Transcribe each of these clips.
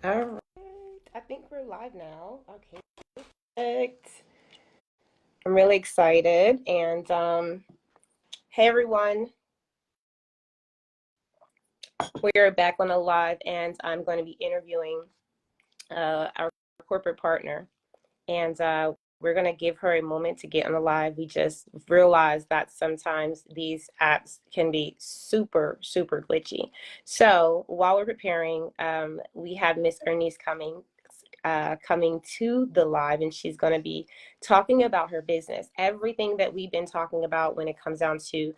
All right. I think we're live now. Okay, perfect. I'm really excited. And hey, everyone. We're back on the live, and I'm going to be interviewing our corporate partner. And we're going to give her a moment to get on the live. We just realized that sometimes these apps can be super, super glitchy. So while we're preparing, we have Miss Ernise coming to the live, and she's going to be talking about her business. Everything that we've been talking about when it comes down to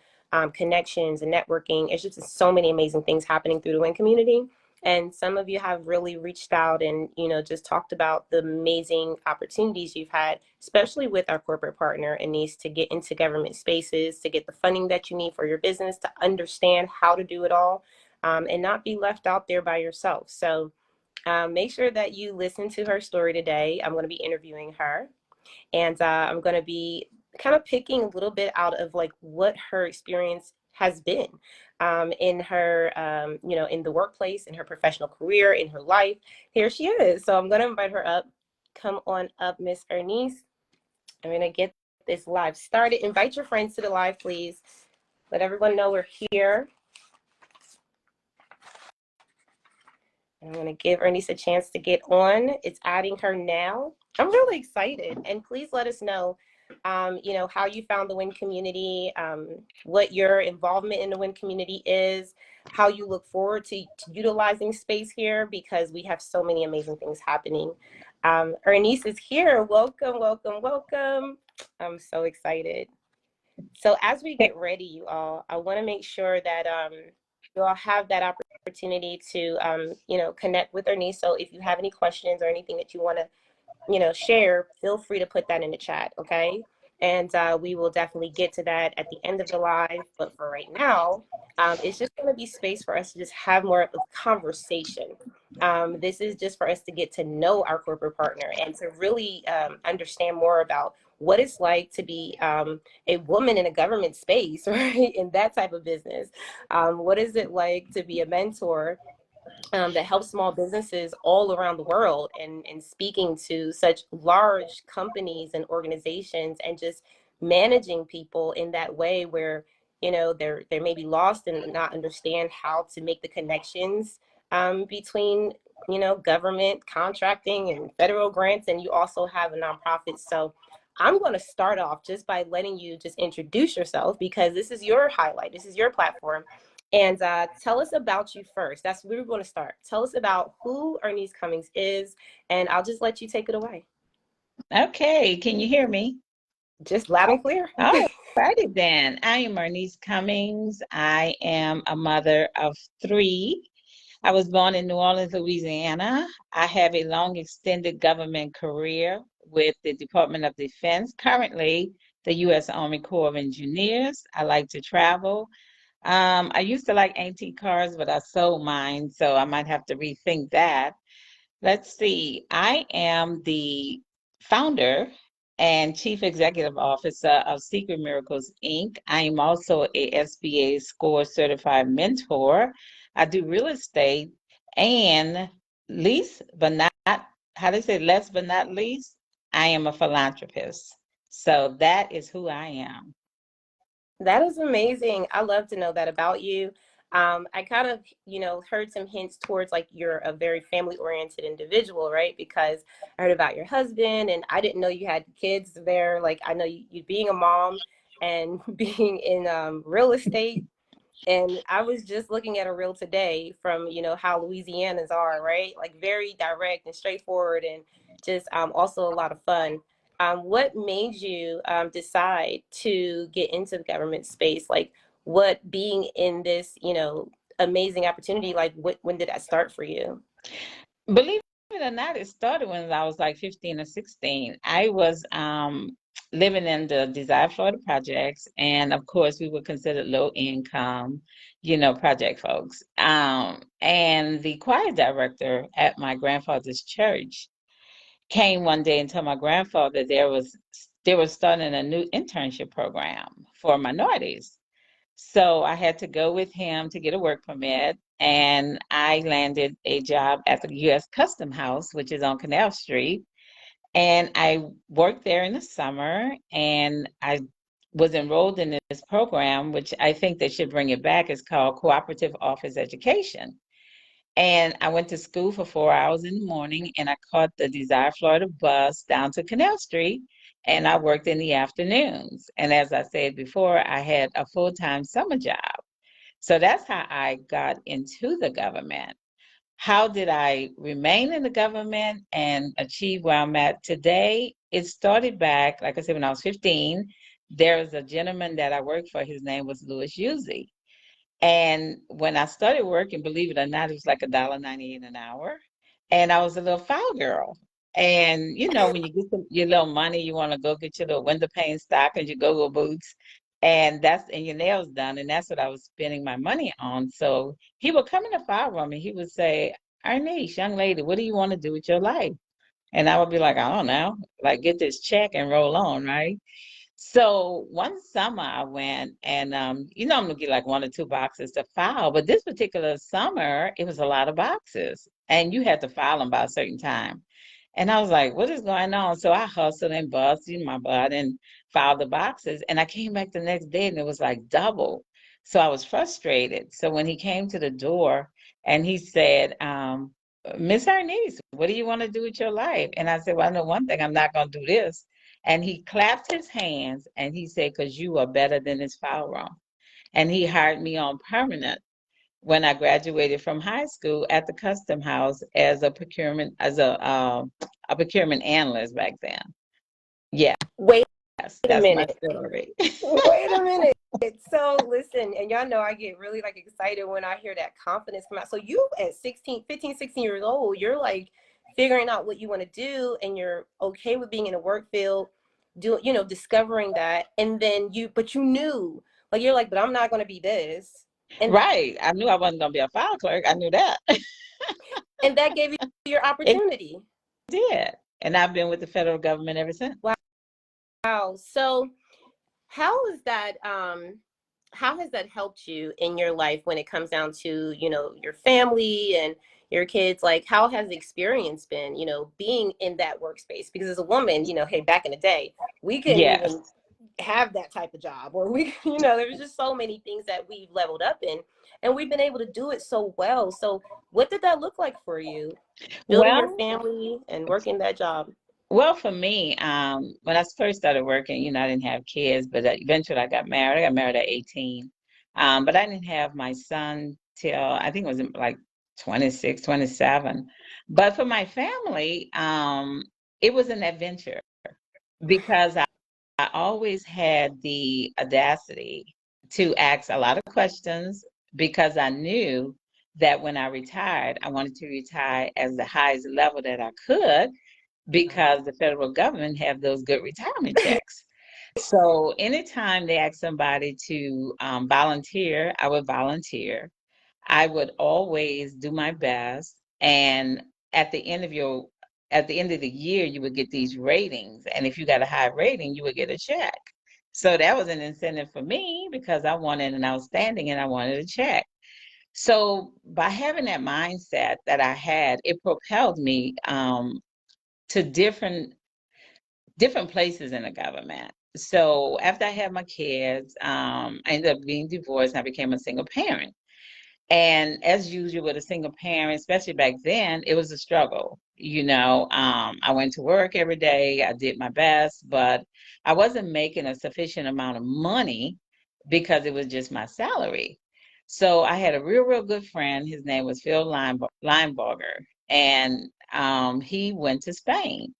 connections and networking. It's just so many amazing things happening through the W.I.N community. And some of you have really reached out and, just talked about the amazing opportunities you've had, especially with our corporate partner, Ernise, to get into government spaces, to get the funding that you need for your business, to understand how to do it all, and not be left out there by yourself. So make sure that you listen to her story today. I'm going to be interviewing her, and I'm going to be kind of picking a little bit out of like what her experience has been in her, in the workplace, in her professional career, in her life. Here she is. So I'm going to invite her up. Come on up, Miss Ernise. I'm going to get this live started. Invite your friends to the live, please. Let everyone know we're here. I'm going to give Ernise a chance to get on. It's adding her now. I'm really excited. And please let us know, how you found the W.I.N community, what your involvement in the W.I.N community is, how you look forward to utilizing space here, because we have so many amazing things happening. Ernise is here. Welcome, welcome, welcome. I'm so excited. So as we get ready, you all, I want to make sure that you all have that opportunity to, connect with Ernise. So if you have any questions or anything that you want to, share, feel free to put that in the chat, okay? And we will definitely get to that at the end of the live. But for right now, it's just going to be space for us to just have more of a conversation. This is just for us to get to know our corporate partner and to really understand more about what it's like to be a woman in a government space, right? In that type of business. What is it like to be a mentor that helps small businesses all around the world, and speaking to such large companies and organizations, and just managing people in that way where they're maybe lost and not understand how to make the connections between government contracting and federal grants. And you also have a nonprofit. So I'm going to start off just by letting you just introduce yourself, because this is your highlight, this is your platform. And tell us about you first. That's where we're going to start. Tell us about who Ernise Cummings is, and I'll just let you take it away. Okay, can you hear me? Just loud and clear. All righty then. I am Ernise Cummings. I am a mother of three. I was born in New Orleans, Louisiana. I have a long extended government career with the Department of Defense, currently the U.S. Army Corps of Engineers. I like to travel. I used to like antique cars, but I sold mine, so I might have to rethink that. Let's see. I am the founder and chief executive officer of Secret Miracles Inc. I am also a SBA score certified mentor. I do real estate and least but not, how they say, last but not least, I am a philanthropist. So that is who I am. That is amazing. I love to know that about you. I kind of, heard some hints towards like you're a very family oriented individual, right? Because I heard about your husband, and I didn't know you had kids there. Like I know you being a mom and being in real estate. And I was just looking at a reel today from, how Louisianas are, right? Like very direct and straightforward, and just also a lot of fun. What made you decide to get into the government space? Like what being in this, amazing opportunity, like when did that start for you? Believe it or not, it started when I was like 15 or 16. I was living in the Desire Florida projects, and of course, we were considered low income, project folks. And the choir director at my grandfather's church came one day and told my grandfather they were starting a new internship program for minorities. So I had to go with him to get a work permit, and I landed a job at the U.S. Custom House, which is on Canal Street. And I worked there in the summer, and I was enrolled in this program, which I think they should bring it back. It's called Cooperative Office Education. And I went to school for 4 hours in the morning, and I caught the Desire Florida bus down to Canal Street, and I worked in the afternoons. And as I said before, I had a full-time summer job. So that's how I got into the government. How did I remain in the government and achieve where I'm at today? It started back, like I said, when I was 15. There was a gentleman that I worked for. His name was Louis Uzzi. And when I started working, believe it or not, it was like $1.98 an hour. And I was a little file girl. And you know, when you get your little money, you want to go get your little window pane stockings, your go-go boots, and your nails done. And that's what I was spending my money on. So he would come in the file room and he would say, Ernise, young lady, what do you want to do with your life? And I would be like, I don't know, like get this check and roll on, right? So one summer I went and I'm gonna get like 1 or 2 boxes to file, but this particular summer it was a lot of boxes and you had to file them by a certain time. And I was like, what is going on? So I hustled and busted my butt and filed the boxes. And I came back the next day and it was like double. So I was frustrated. So when he came to the door and he said, Miss Ernise, what do you want to do with your life? And I said, well, I know one thing, I'm not going to do this. And he clapped his hands and he said, because you are better than this file room. And he hired me on permanent when I graduated from high school at the Custom House as a procurement analyst back then. Yes, Wait a that's my minute. story. Wait a minute. So listen, and y'all know I get really like excited when I hear that confidence come out. So you at 16, 15, 16 years old, you're like figuring out what you want to do and you're okay with being in a work field, discovering that. And then but you knew, like you're like, but I'm not going to be this. And Right. I knew I wasn't going to be a file clerk. I knew that. and that gave you your It opportunity. did. And I've been with the federal government ever since. Wow. So how is that how has that helped you in your life when it comes down to, your family and your kids? Like, how has the experience been, being in that workspace? Because as a woman, hey, back in the day, we couldn't Yes. even have that type of job, or we, there's just so many things that we've leveled up in, and we've been able to do it so well. So what did that look like for you, building your Well, family and working that job? well, for me, when I first started working, I didn't have kids, but eventually I got married. I got married at 18. But I didn't have my son till I think it was like 26, 27. But for my family, it was an adventure because I always had the audacity to ask a lot of questions because I knew that when I retired, I wanted to retire as the highest level that I could because the federal government have those good retirement checks. So anytime they ask somebody to volunteer, I would volunteer. I would always do my best. And at the end of your at the end of the year, you would get these ratings. And if you got a high rating, you would get a check. So that was an incentive for me because I wanted an outstanding and I wanted a check. So by having that mindset that I had, it propelled me to different places in the government. So after I had my kids, I ended up being divorced and I became a single parent. And as usual with a single parent, especially back then, it was a struggle. I went to work every day. I did my best, but I wasn't making a sufficient amount of money because it was just my salary. So I had a real good friend. His name was Phil Linebarger, and he went to Spain.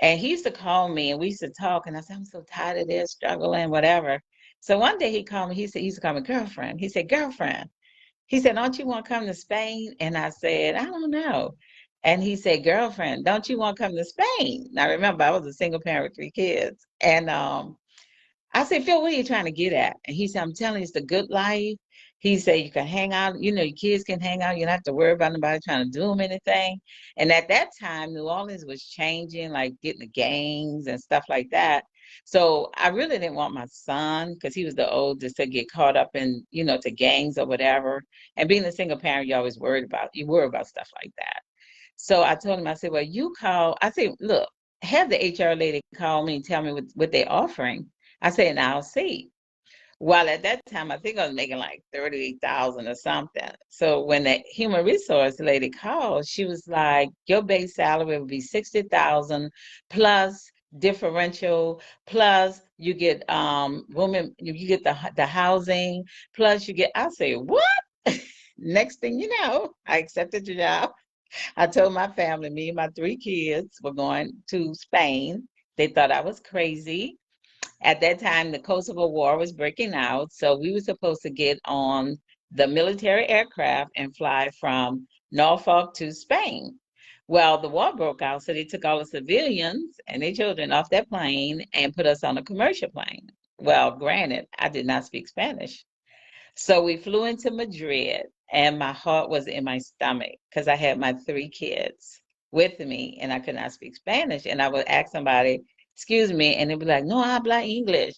And he used to call me and we used to talk. And I said, I'm so tired of this, struggling, whatever. So one day he called me, he used to call me girlfriend. He said, girlfriend. He said, don't you want to come to Spain? And I said, I don't know. And he said, girlfriend, don't you want to come to Spain? Now remember, I was a single parent with 3 kids. And I said, Phil, what are you trying to get at? And he said, I'm telling you, it's the good life. He said, you can hang out, your kids can hang out. You don't have to worry about nobody trying to do them anything. And at that time, New Orleans was changing, like getting the gangs and stuff like that. So I really didn't want my son, because he was the oldest, to get caught up in, to gangs or whatever. And being a single parent, you worry about stuff like that. So I told him, I said, well, I said, look, have the HR lady call me and tell me what they're offering. I said, and I'll see. Well, at that time, I think I was making like 38,000 or something. So when the human resource lady called, she was like, your base salary will be 60,000 plus differential, plus you get you get the housing, plus you get, I say, what? Next thing you know, I accepted the job. I told my family, me and my three kids were going to Spain. They thought I was crazy. At that time, the Kosovo War was breaking out, so we were supposed to get on the military aircraft and fly from Norfolk to Spain. Well, the war broke out, so they took all the civilians and their children off that plane and put us on a commercial plane. Well, granted, I did not speak Spanish. So we flew into Madrid, and my heart was in my stomach because I had my three kids with me and I could not speak Spanish. And I would ask somebody, excuse me, and they'd be like, no, I habla English.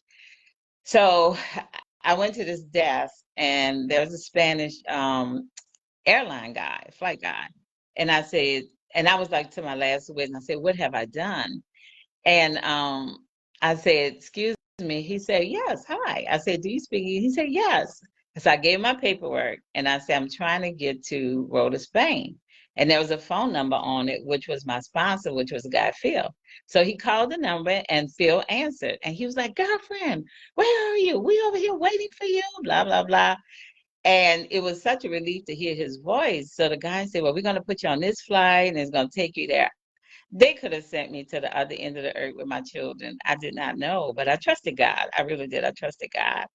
So I went to this desk, and there was a Spanish airline guy, flight guy. And I said, and I was like to my last witness, I said, what have I done? And I said, excuse me. He said, yes, hi. I said, do you speak? He said, yes. So I gave my paperwork and I said, I'm trying to get to Rhoda, Spain. And there was a phone number on it, which was my sponsor, which was a guy, Phil. So he called the number and Phil answered. And he was like, girlfriend, where are you? We over here waiting for you, blah, blah, blah. And it was such a relief to hear his voice. So the guy said, well, we're going to put you on this flight and it's going to take you there. They could have sent me to the other end of the earth with my children. I did not know, but I trusted God. I really did. I trusted God.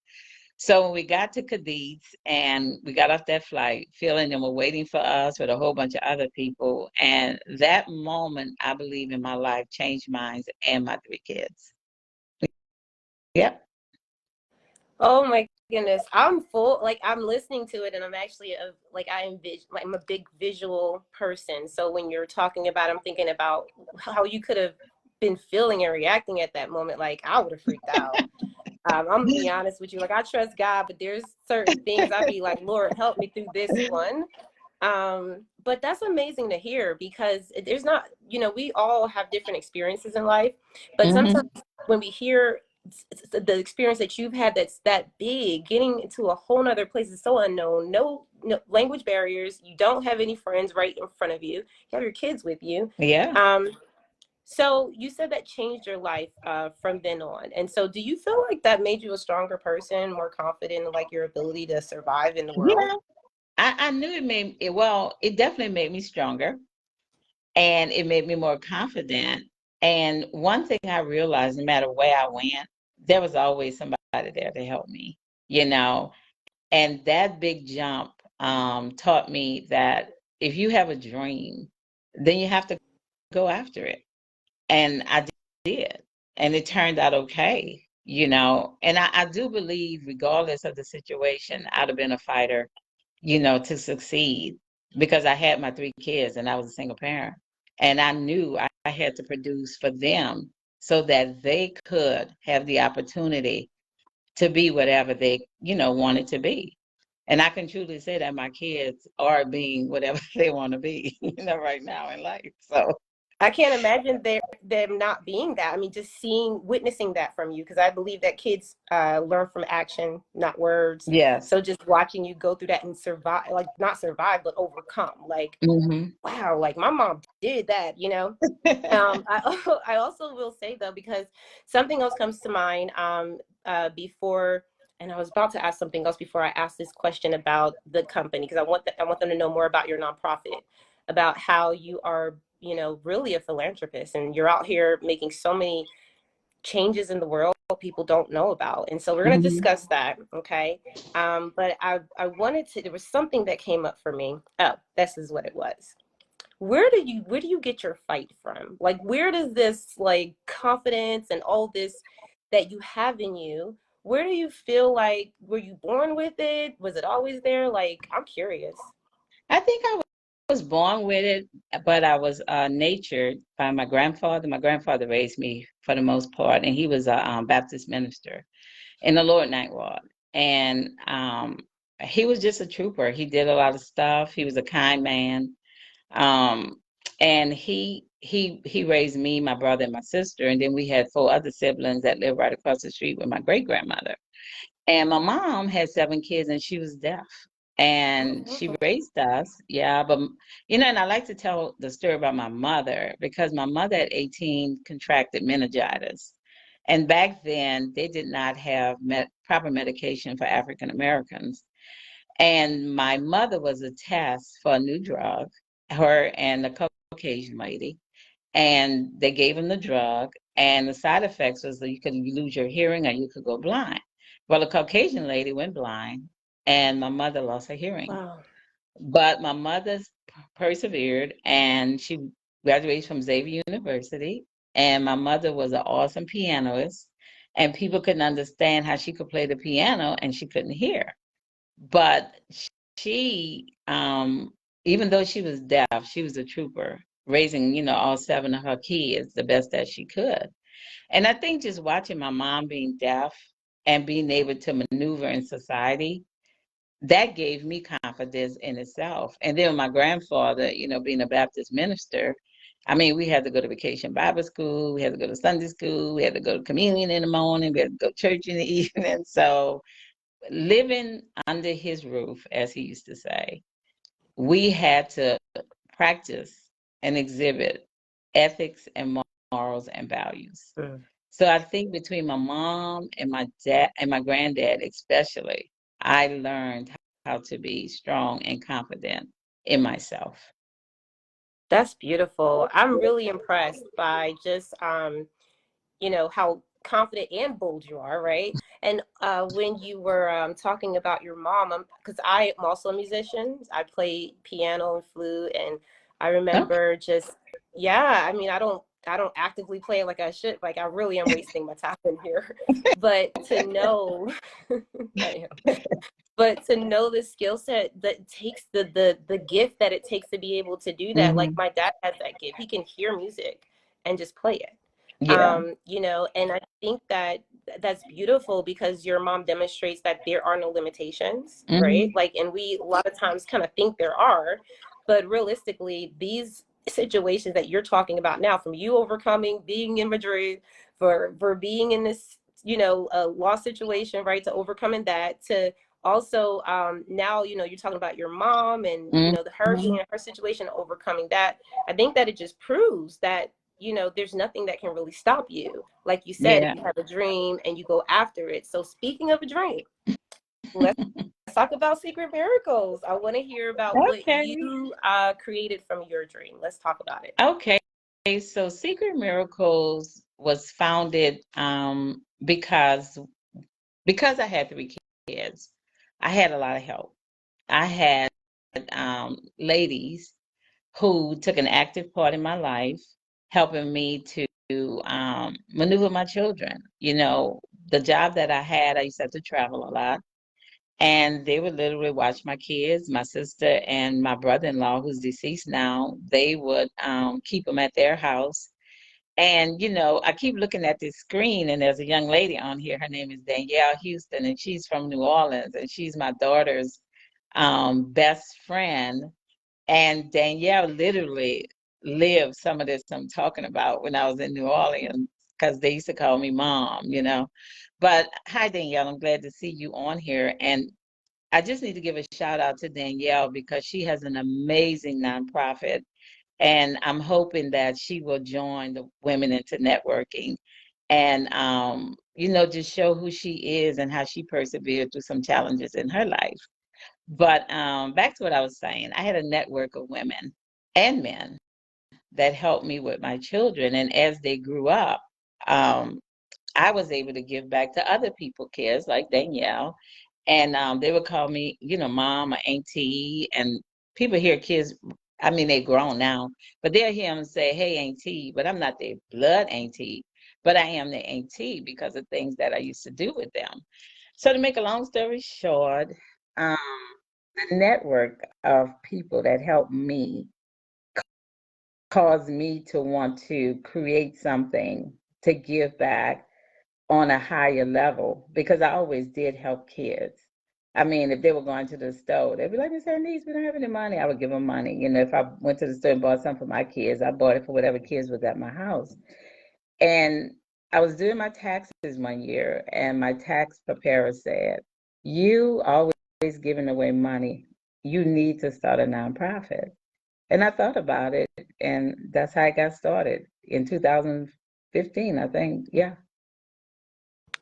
So when we got to Cadiz and we got off that flight, Phil and them were waiting for us with a whole bunch of other people. And that moment, I believe, in my life changed mine and my three kids. Yep. Oh my goodness. I'm full, like I'm listening to it and I'm actually I envision, like I'm a big visual person. So when you're talking about, I'm thinking about how you could have been feeling and reacting at that moment. Like I would have freaked out. I'm gonna be honest with you. Like I trust God, but there's certain things I'd be like, Lord, help me through this one. But that's amazing to hear because there's not, we all have different experiences in life, but sometimes Mm-hmm. when we hear the experience that you've had that's that big, getting into a whole nother place is so unknown. No language barriers. You don't have any friends right in front of you. You have your kids with you. Yeah. So you said that changed your life from then on. And so do you feel like that made you a stronger person, more confident in like your ability to survive in the world? Yeah. I knew it definitely made me stronger and it made me more confident. And one thing I realized, no matter where I went, there was always somebody there to help me, you know. And that big jump taught me that if you have a dream, then you have to go after it. And I did. And it turned out okay, you know. And I do believe, regardless of the situation, I'd have been a fighter, to succeed because I had my three kids and I was a single parent. And I knew I had to produce for them so that they could have the opportunity to be whatever they, wanted to be. And I can truly say that my kids are being whatever they want to be, right now in life. So, I can't imagine them not being that. I mean, just witnessing that from you, because I believe that kids learn from action, not words. yes. So just watching you go through that and survive, like not survive, but overcome. Like, Hmm. wow, like my mom did that. I also will say though, because something else comes to mind before, and I was about to ask something else before I asked this question about the company, because I want them to know more about your nonprofit, about how you are, really a philanthropist and you're out here making so many changes in the world people don't know about. And so we're going to Hmm. discuss that, okay? But I wanted to, there was something that came up for me. Oh, this is what it was. Where do you get your fight from? Like, where does this like confidence and all this that you have in you, where do you feel like, were you born with it? Was it always there? Like, I'm curious. I think I was born with it, but I was nurtured by my grandfather. My grandfather raised me for the most part, and he was a Baptist minister in the Lord Ninth Ward. And he was just a trooper. He did a lot of stuff. He was a kind man. Um, and he raised me, my brother, and my sister, and then we had four other siblings that lived right across the street with my great grandmother. And my mom had seven kids, and she was deaf. Oh, And she wow. raised us, yeah. But and I like to tell the story about my mother because my mother at 18 contracted meningitis. And back then, they did not have proper medication for African Americans. And my mother was a test for a new drug, her and the Caucasian lady. And they gave him the drug. And the side effects was that you could lose your hearing or you could go blind. Well, the Caucasian lady went blind, and my mother lost her hearing. Wow. But my mother persevered, and she graduated from Xavier University. And my mother was an awesome pianist, and people couldn't understand how she could play the piano and she couldn't hear. But she, even though she was deaf, she was a trooper, raising, all seven of her kids the best that she could. And I think just watching my mom being deaf and being able to maneuver in society, that gave me confidence in itself. And then my grandfather, being a Baptist minister, I mean, we had to go to vacation Bible school, we had to go to Sunday school, we had to go to communion in the morning, we had to go to church in the evening. So living under his roof, as he used to say, we had to practice and exhibit ethics and morals and values. Mm. So I think between my mom and my dad and my granddad, especially, I learned how to be strong and confident in myself. That's beautiful. I'm really impressed by just how confident and bold you are, right? And when you were talking about your mom, because I am also a musician, I play piano and flute, and I Okay. remember just, yeah, I mean, I don't actively play like I should, like I really am wasting my time in here, but to know, I am. But to know the skill set that takes the gift that it takes to be able to do that, like Hmm. my dad has that gift, he can hear music and just play it. Yeah. And I think that that's beautiful because your mom demonstrates that there are no limitations, right? Hmm. Like, and we a lot of times kind of think there are, but realistically, these situations that you're talking about now, from you overcoming being in Madrid, for being in this, a lost situation, right, to overcoming that, to also now, you're talking about your mom and, her being Hmm. in her situation, overcoming that. I think that it just proves that there's nothing that can really stop you. Like you said, if Yeah. you have a dream and you go after it. So speaking of a dream, let's talk about Secret Miracles. I want to hear about what Okay. you created from your dream. Let's talk about it. Okay. So Secret Miracles was founded because I had three kids. I had a lot of help. I had ladies who took an active part in my life, helping me to maneuver my children. The job that I had, I used to have to travel a lot. And they would literally watch my kids. My sister and my brother-in-law, who's deceased now, they would keep them at their house. And, I keep looking at this screen, and there's a young lady on here. Her name is Danielle Houston, and she's from New Orleans, and she's my daughter's best friend. And Danielle literally lived some of this I'm talking about when I was in New Orleans, because they used to call me mom. But hi, Danielle, I'm glad to see you on here. And I just need to give a shout out to Danielle because she has an amazing nonprofit. And I'm hoping that she will join the Women into Networking and, just show who she is and how she persevered through some challenges in her life. But back to what I was saying, I had a network of women and men that helped me with my children. And as they grew up, um, I was able to give back to other people, kids like Danielle. And they would call me, mom or auntie. And people hear kids, I mean, they're grown now, but they'll hear them say, hey, auntie, but I'm not their blood auntie, but I am their auntie because of things that I used to do with them. So to make a long story short, um, the network of people that helped me caused me to want to create something to give back on a higher level because I always did help kids. I mean, if they were going to the store, they'd be like, Miss Ernise, we don't have any money. I would give them money. You know, if I went to the store and bought something for my kids, I bought it for whatever kids was at my house. And I was doing my taxes one year, and my tax preparer said, you always giving away money. You need to start a nonprofit. And I thought about it, and that's how I got started in 2015, I think. Yeah.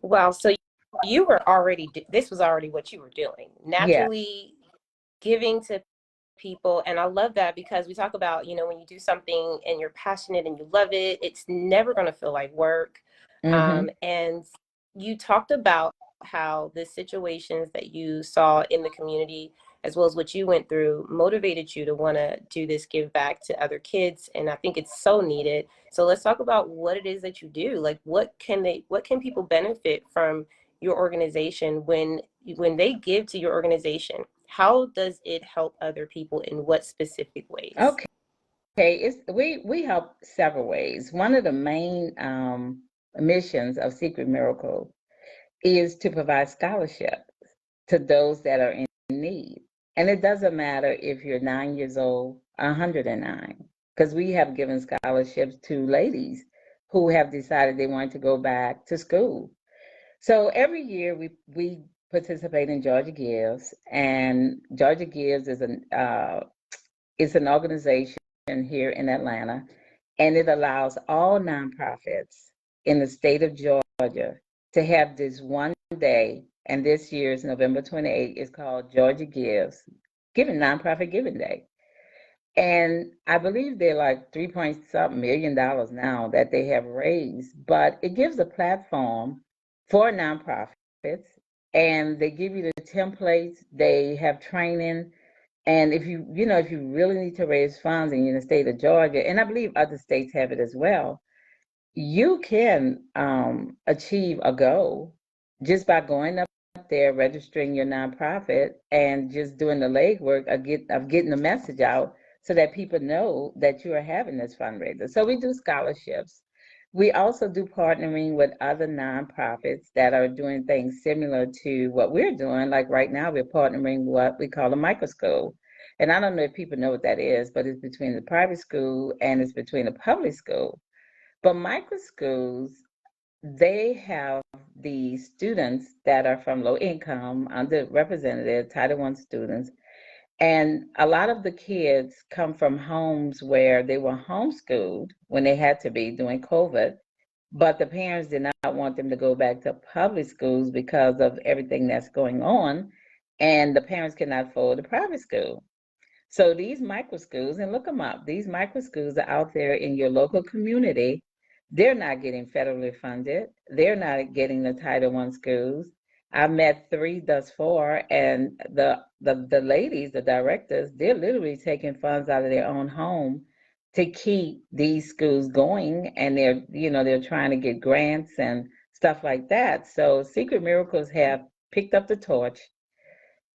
Wow. So you were already, this was already what you were doing, Yeah. naturally giving to people. And I love that because we talk about, when you do something and you're passionate and you love it, it's never going to feel like work. Mm-hmm. And you talked about how the situations that you saw in the community, as well as what you went through, motivated you to want to do this give back to other kids. And I think it's so needed. So let's talk about what it is that you do. Like, what can people benefit from your organization when they give to your organization? How does it help other people in what specific ways? Okay. We help several ways. One of the main missions of Secret Miracle is to provide scholarships to those that are in need. And it doesn't matter if you're 9 years old, 109, because we have given scholarships to ladies who have decided they want to go back to school. So every year we participate in Georgia Gives, and Georgia Gives is an organization here in Atlanta, and it allows all nonprofits in the state of Georgia to have this one day, and this year is November 28th. It's called Georgia Gives, Nonprofit Giving Day. And I believe they're like 3 point something million dollars now that they have raised, but it gives a platform for nonprofits, and they give you the templates, they have training. And if you really need to raise funds in the state of Georgia, and I believe other states have it as well, you can achieve a goal just by going up there, registering your nonprofit, and just doing the legwork of getting the message out so that people know that you are having this fundraiser. So we do scholarships. We also do partnering with other nonprofits that are doing things similar to what we're doing. Like right now, we're partnering with what we call a micro school. And I don't know if people know what that is, but it's between the private school and it's between the public school. But micro schools, they have the students that are from low income, underrepresented Title I students. And a lot of the kids come from homes where they were homeschooled when they had to be during COVID, but the parents did not want them to go back to public schools because of everything that's going on. And the parents cannot afford the private school. So these micro schools, and look them up, these micro schools are out there in your local community. They're not getting federally funded. They're not getting the Title I schools. I met three thus far, and the ladies, the directors, they're literally taking funds out of their own home to keep these schools going, and they're trying to get grants and stuff like that. So Secret Miracles have picked up the torch,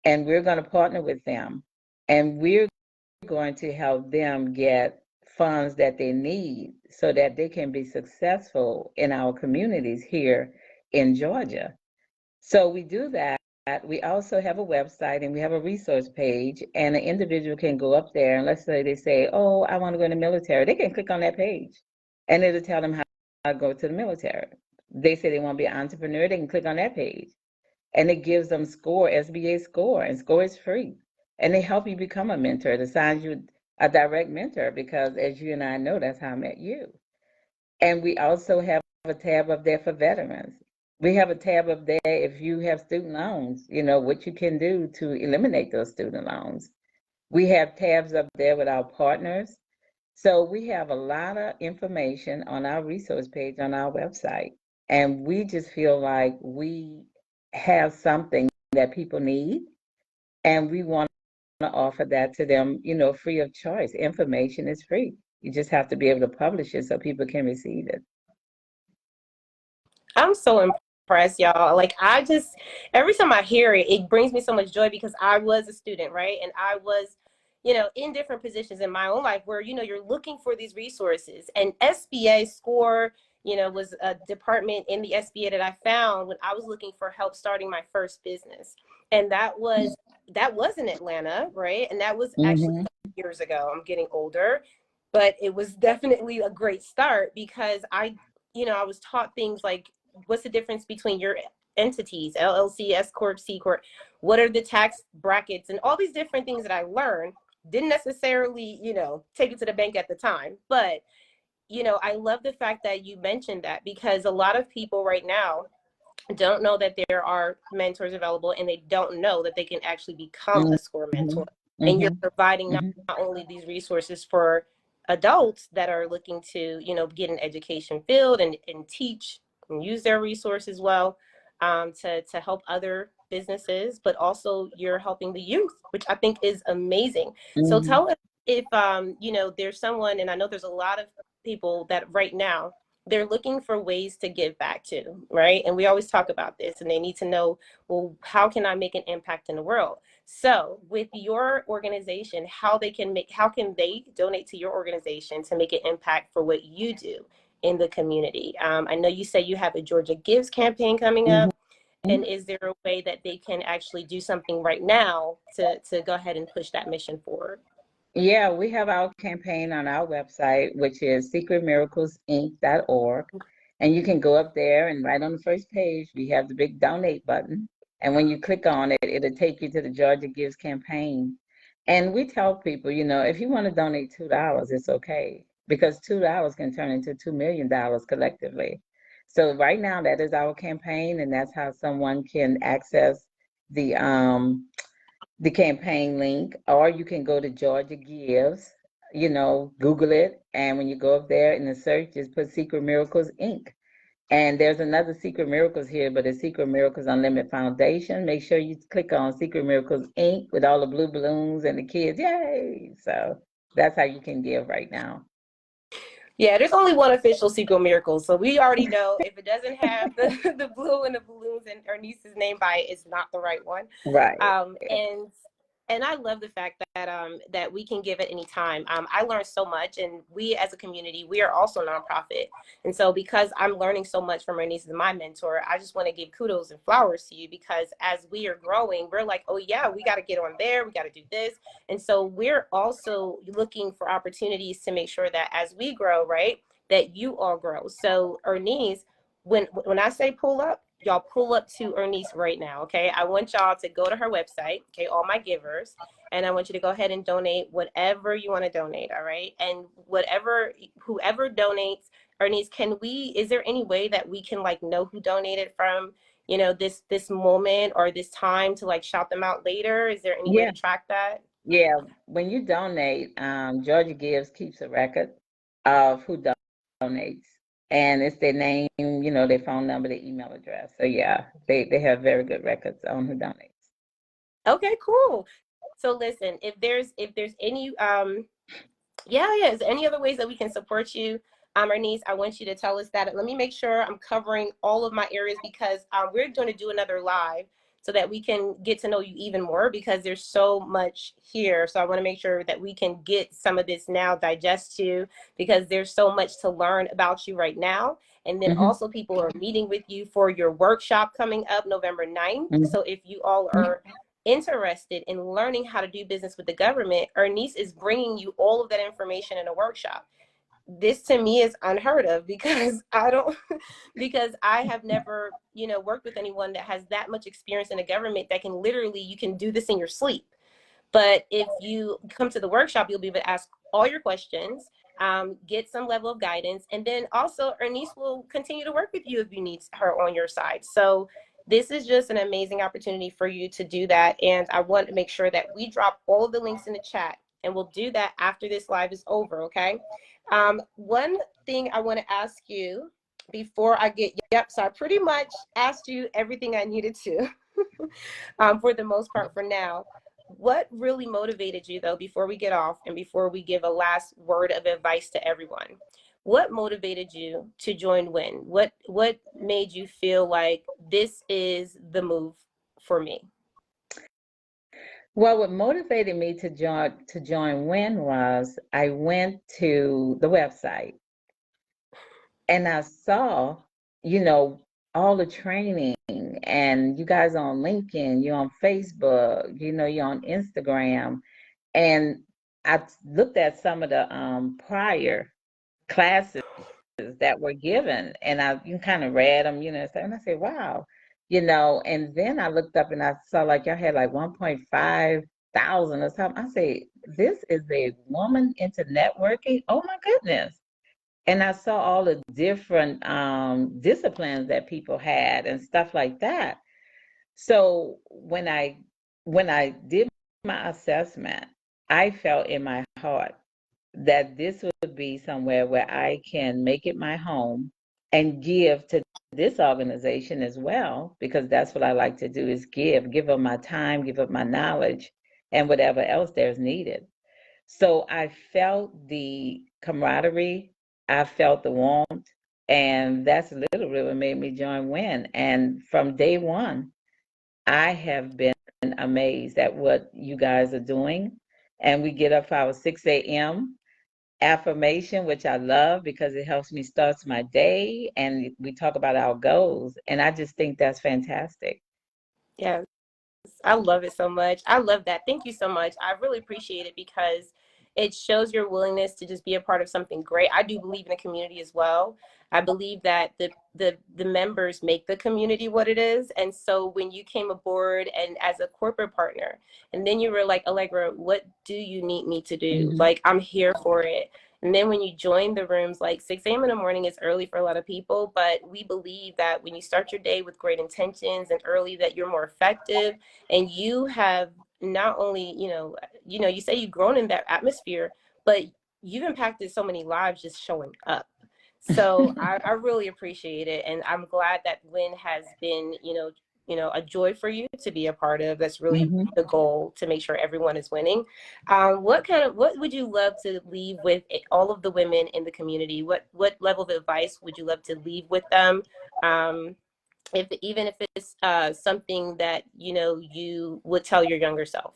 and we're going to partner with them, and we're going to help them get funds that they need so that they can be successful in our communities here in Georgia. So we do that. We also have a website and we have a resource page, and an individual can go up there, and let's say they say, oh, I want to go in the military. They can click on that page and it'll tell them how to go to the military. They say they want to be an entrepreneur, they can click on that page, and it gives them SBA score, and score is free. And they help you become a mentor. It assigns you a direct mentor because, as you and I know, that's how I met you. And we also have a tab up there for veterans. We have a tab up there if you have student loans, what you can do to eliminate those student loans. We have tabs up there with our partners. So we have a lot of information on our resource page on our website. And we just feel like we have something that people need, and we want to offer that to them, free of charge. Information is free. You just have to be able to publish it so people can receive it. I'm so impressed, y'all. Like I just, every time I hear it, it brings me so much joy because I was a student, right? And I was, in different positions in my own life where, you're looking for these resources. And SBA SCORE, was a department in the SBA that I found when I was looking for help starting my first business. And that was in Atlanta, right? And that was actually Mm-hmm. years ago. I'm getting older, but it was definitely a great start because I was taught things like what's the difference between your entities, LLC, S Corp, C Corp, what are the tax brackets, and all these different things that I learned. Didn't necessarily, take it to the bank at the time, but I love the fact that you mentioned that because a lot of people right now don't know that there are mentors available and they don't know that they can actually become a SCORE mentor. And you're Mm-hmm. providing not Mm-hmm. only these resources for adults that are looking to, get an education field and teach and use their resources well, to help other businesses, but also you're helping the youth, which I think is amazing. So Mm-hmm. tell us if, there's someone, and I know there's a lot of people that right now they're looking for ways to give back to, right? And we always talk about this, and they need to know, well, how can I make an impact in the world? So with your organization, how can they donate to your organization to make an impact for what you do in the community? I know you say you have a Georgia Gives campaign coming up. And is there a way that they can actually do something right now to go ahead and push that mission forward? Yeah, we have our campaign on our website, which is secretmiraclesinc.org. And you can go up there and right on the first page, we have the big donate button. And when you click on it, it'll take you to the Georgia Gives campaign. And we tell people, if you want to donate $2, it's okay because $2 can turn into $2 million collectively. So right now, that is our campaign, and that's how someone can access the um the campaign link, or you can go to Georgia Gives, Google it. And when you go up there in the search, just put Secret Miracles Inc. And there's another Secret Miracles here, but it's Secret Miracles Unlimited Foundation. Make sure you click on Secret Miracles Inc. with all the blue balloons and the kids. Yay! So that's how you can give right now. Yeah, there's only one official Secret Miracle, so we already know if it doesn't have the the blue and the balloons and Ernise's name by it, it's not the right one. Right. And I love the fact that we can give at any time. I learned so much, and we as a community, we are also nonprofit, and so because I'm learning so much from Ernise, my mentor, I just want to give kudos and flowers to you because as we are growing, we're like, oh yeah, we got to get on there, we got to do this, and so we're also looking for opportunities to make sure that as we grow, right, that you all grow. So Ernise, when I say pull up, y'all pull up to Ernise right now, okay? I want y'all to go to her website, okay, all my givers, and I want you to go ahead and donate whatever you want to donate, all right? And whoever donates, Ernise, is there any way that we can like know who donated from, this moment or this time to like shout them out later? Is there any way Yeah. to track that? Yeah. When you donate, Georgia Gives keeps a record of who donates. And it's their name, their phone number, their email address. So yeah, they have very good records on who donates. Okay, cool. So listen, if there's any yeah, is there any other ways that we can support you? Ernise, I want you to tell us that. Let me make sure I'm covering all of my areas because we're going to do another live so that we can get to know you even more because there's so much here. So I want to make sure that we can get some of this now, digest you, because there's so much to learn about you right now. And then Hmm. also people are meeting with you for your workshop coming up November 9th. So if you all are interested in learning how to do business with the government, Ernise is bringing you all of that information in a workshop. This to me is unheard of because I don't, because I have never, worked with anyone that has that much experience in the government that can literally, you can do this in your sleep. But if you come to the workshop, you'll be able to ask all your questions, get some level of guidance, and then also Ernise will continue to work with you if you need her on your side. So this is just an amazing opportunity for you to do that. And I want to make sure that we drop all of the links in the chat, and we'll do that after this live is over, okay? One thing I want to ask you before I yep, so I pretty much asked you everything I needed to for the most part for now. What really motivated you though, before we get off and before we give a last word of advice to everyone? what motivated you to join W.I.N? What made you feel like this is the move for me? Well, what motivated me to join WIN was I went to the website and I saw, you know, all the training, and you guys are on LinkedIn, you're on Facebook, you know, you're on Instagram. And I looked at some of the prior classes that were given, and I you kind of read them, you know, and I said, wow, you know. And then I looked up and I saw like y'all had like 1.5 thousand or something. I say, this is a woman into networking. Oh my goodness. And I saw all the different disciplines that people had and stuff like that. So when I did my assessment, I felt in my heart that this would be somewhere where I can make it my home and give to this organization as well, because that's what I like to do is give up my time, give up my knowledge, and whatever else there's needed. So I felt the camaraderie, I felt the warmth, and that's literally what made me join WIN. And from day one, I have been amazed at what you guys are doing. And we get up for our 6 a.m. affirmation, which I love because it helps me start my day. And we talk about our goals. And I just think that's fantastic. Yeah. I love it so much. I love that. Thank you so much. I really appreciate it because it shows your willingness to just be a part of something great. I do believe in the community as well. I believe that the members make the community what it is. And so when you came aboard and as a corporate partner, and then you were like, Allegra, what do you need me to do? Hmm. Like, I'm here for it. And then when you join the rooms, like 6 a.m. in the morning is early for a lot of people, but we believe that when you start your day with great intentions and early, that you're more effective, and you have not only, you say you've grown in that atmosphere, but you've impacted so many lives just showing up. So I really appreciate it, and I'm glad that W.I.N has been, a joy for you to be a part of. That's really Hmm. the goal, to make sure everyone is winning. What would you love to leave with all of the women in the community? What level of advice would you love to leave with them? Um, if even if it's something that you would tell your younger self.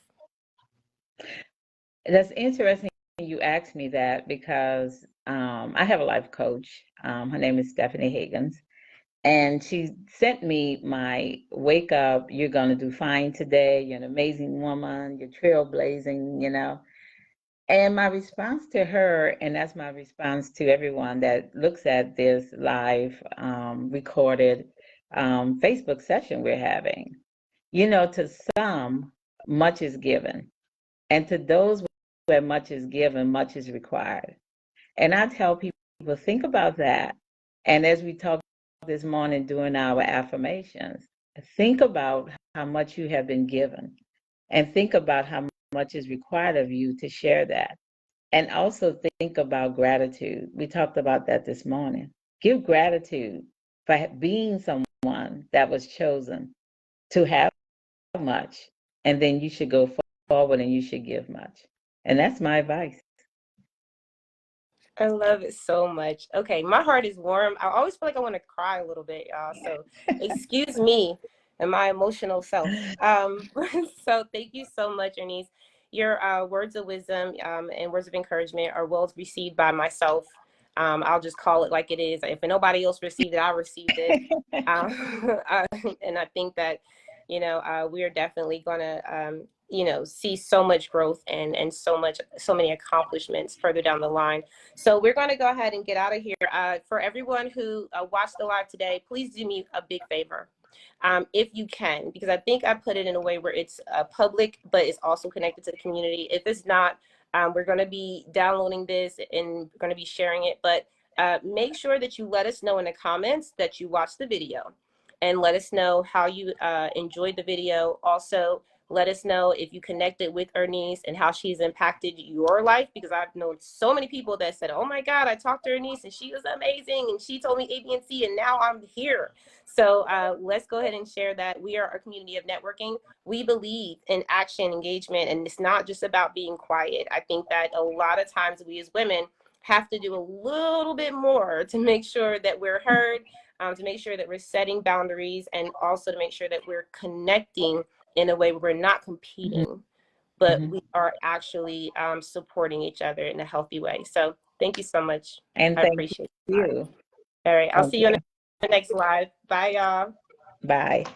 That's interesting you asked me that because I have a life coach. Her name is Stephanie Higgins. And she sent me my wake up, you're going to do fine today. You're an amazing woman. You're trailblazing, you know. And my response to her, and that's my response to everyone that looks at this live recorded Facebook session we're having, you know, to some, much is given. And to those where much is given, much is required. And I tell people, think about that. And as we talked this morning during our affirmations, think about how much you have been given and think about how much is required of you to share that. And also think about gratitude. We talked about that this morning. Give gratitude for being someone that was chosen to have much, and then you should go forward and you should give much. And that's my advice. I love it so much. Okay, my heart is warm. I always feel like I want to cry a little bit, y'all. So excuse me and my emotional self. So thank you so much, Ernise. Your words of wisdom and words of encouragement are well received by myself. I'll just call it like it is. If nobody else received it, I received it. Uh, and I think that, we are definitely going to, see so much growth and so many accomplishments further down the line. So we're going to go ahead and get out of here. For everyone who watched the live today, please do me a big favor. If you can, because I think I put it in a way where it's public, but it's also connected to the community. If it's not, we're going to be downloading this and we're going to be sharing it. But make sure that you let us know in the comments that you watched the video, and let us know how you enjoyed the video. Also, let us know if you connected with Ernise and how she's impacted your life, because I've known so many people that said, oh my God, I talked to Ernise and she was amazing and she told me A, B, and C, and now I'm here. So let's go ahead and share that. We are a community of networking. We believe in action, engagement, and it's not just about being quiet. I think that a lot of times we as women have to do a little bit more to make sure that we're heard, to make sure that we're setting boundaries, and also to make sure that we're connecting in a way where we're not competing, but Mhm. we are actually supporting each other in a healthy way. So thank you so much. And I thank appreciate it. you. All right. I'll see you on Okay. the next live. Bye, y'all. Bye.